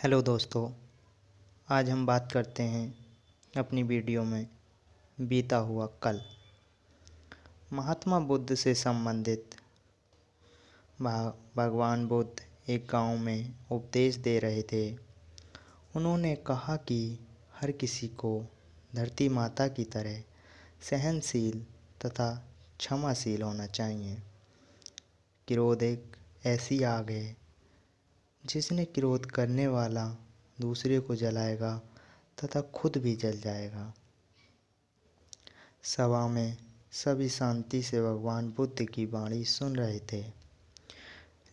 Hello दोस्तों, आज हम बात करते हैं अपनी वीडियो में बीता हुआ कल। महात्मा बुद्ध से संबंधित भगवान बुद्ध एक गांव में उपदेश दे रहे थे। उन्होंने कहा कि हर किसी को धरती माता की तरह सहनशील तथा क्षमाशील होना चाहिए। क्रोध एक ऐसी आग है जिसने क्रोध करने वाला दूसरे को जलाएगा तथा खुद भी जल जाएगा। सभा में सभी शांति से भगवान बुद्ध की वाणी सुन रहे थे,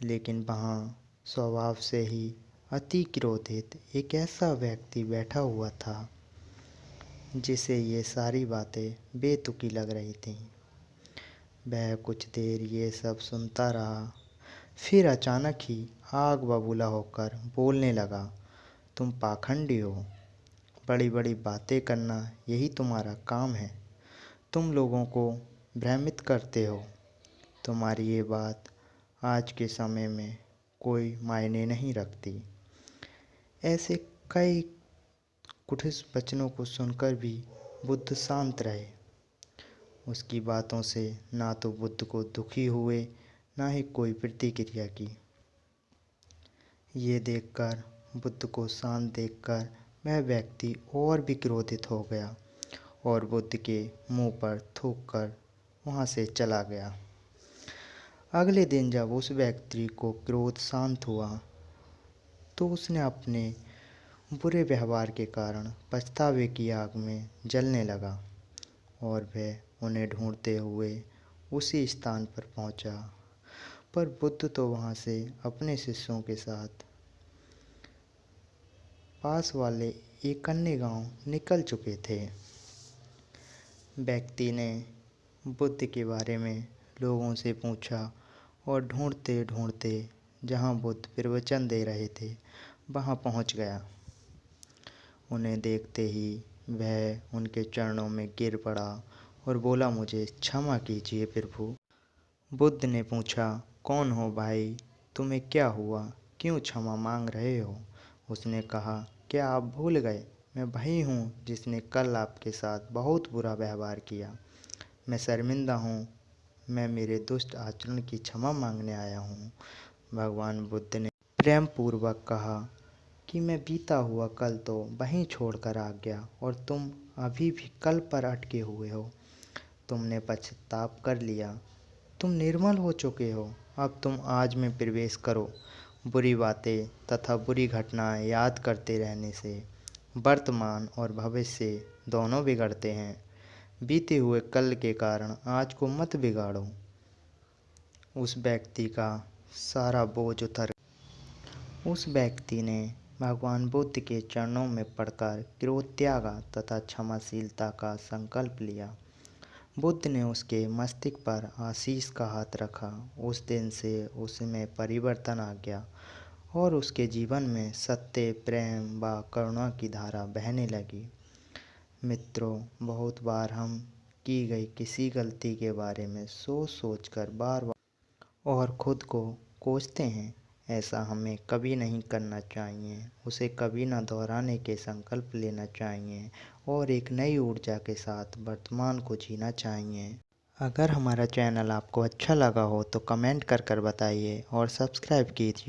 लेकिन वहाँ स्वभाव से ही अति क्रोधित एक ऐसा व्यक्ति बैठा हुआ था जिसे ये सारी बातें बेतुकी लग रही थीं। वह कुछ देर ये सब सुनता रहा, फिर अचानक ही आग बबूला होकर बोलने लगा, तुम पाखंडी हो, बड़ी बड़ी बातें करना यही तुम्हारा काम है। तुम लोगों को भ्रमित करते हो। तुम्हारी ये बात आज के समय में कोई मायने नहीं रखती। ऐसे कई कुटिल वचनों को सुनकर भी बुद्ध शांत रहे। उसकी बातों से ना तो बुद्ध को दुखी हुए, ना ही कोई प्रतिक्रिया की। ये देखकर, बुद्ध को शांत देखकर वह व्यक्ति और भी क्रोधित हो गया और बुद्ध के मुंह पर थूककर वहाँ से चला गया। अगले दिन जब उस व्यक्ति को क्रोध शांत हुआ तो उसने अपने बुरे व्यवहार के कारण पछतावे की आग में जलने लगा और वह उन्हें ढूंढते हुए उसी स्थान पर पहुंचा। पर बुद्ध तो वहाँ से अपने शिष्यों के साथ पास वाले एक अन्य गांव निकल चुके थे। व्यक्ति ने बुद्ध के बारे में लोगों से पूछा और ढूंढते ढूंढते जहाँ बुद्ध प्रवचन दे रहे थे वहाँ पहुँच गया। उन्हें देखते ही वह उनके चरणों में गिर पड़ा और बोला, मुझे क्षमा कीजिए प्रभु। बुद्ध ने पूछा, कौन हो भाई, तुम्हें क्या हुआ, क्यों क्षमा मांग रहे हो? उसने कहा, क्या आप भूल गए, मैं वही हूँ जिसने कल आपके साथ बहुत बुरा व्यवहार किया। मैं शर्मिंदा हूँ, मैं मेरे दुष्ट आचरण की क्षमा मांगने आया हूँ। भगवान बुद्ध ने प्रेम पूर्वक कहा कि मैं बीता हुआ कल तो वहीं छोड़कर आ गया और तुम अभी भी कल पर अटके हुए हो। तुमने पश्चाताप कर लिया, तुम निर्मल हो चुके हो। अब तुम आज में प्रवेश करो। बुरी बातें तथा बुरी घटनाएं याद करते रहने से वर्तमान और भविष्य दोनों बिगड़ते हैं। बीते हुए कल के कारण आज को मत बिगाड़ो। उस व्यक्ति का सारा बोझ उतर। उस व्यक्ति ने भगवान बुद्ध के चरणों में पड़कर क्रोध त्यागा तथा क्षमाशीलता का संकल्प लिया। बुद्ध ने उसके मस्तिष्क पर आशीष का हाथ रखा। उस दिन से उसमें परिवर्तन आ गया और उसके जीवन में सत्य, प्रेम व करुणा की धारा बहने लगी। मित्रों, बहुत बार हम की गई किसी गलती के बारे में सोच सोचकर बार बार और खुद को कोसते हैं। ऐसा हमें कभी नहीं करना चाहिए। उसे कभी न दोहराने के संकल्प लेना चाहिए और एक नई ऊर्जा के साथ वर्तमान को जीना चाहिए। अगर हमारा चैनल आपको अच्छा लगा हो तो कमेंट कर बताइए और सब्सक्राइब कीजिए।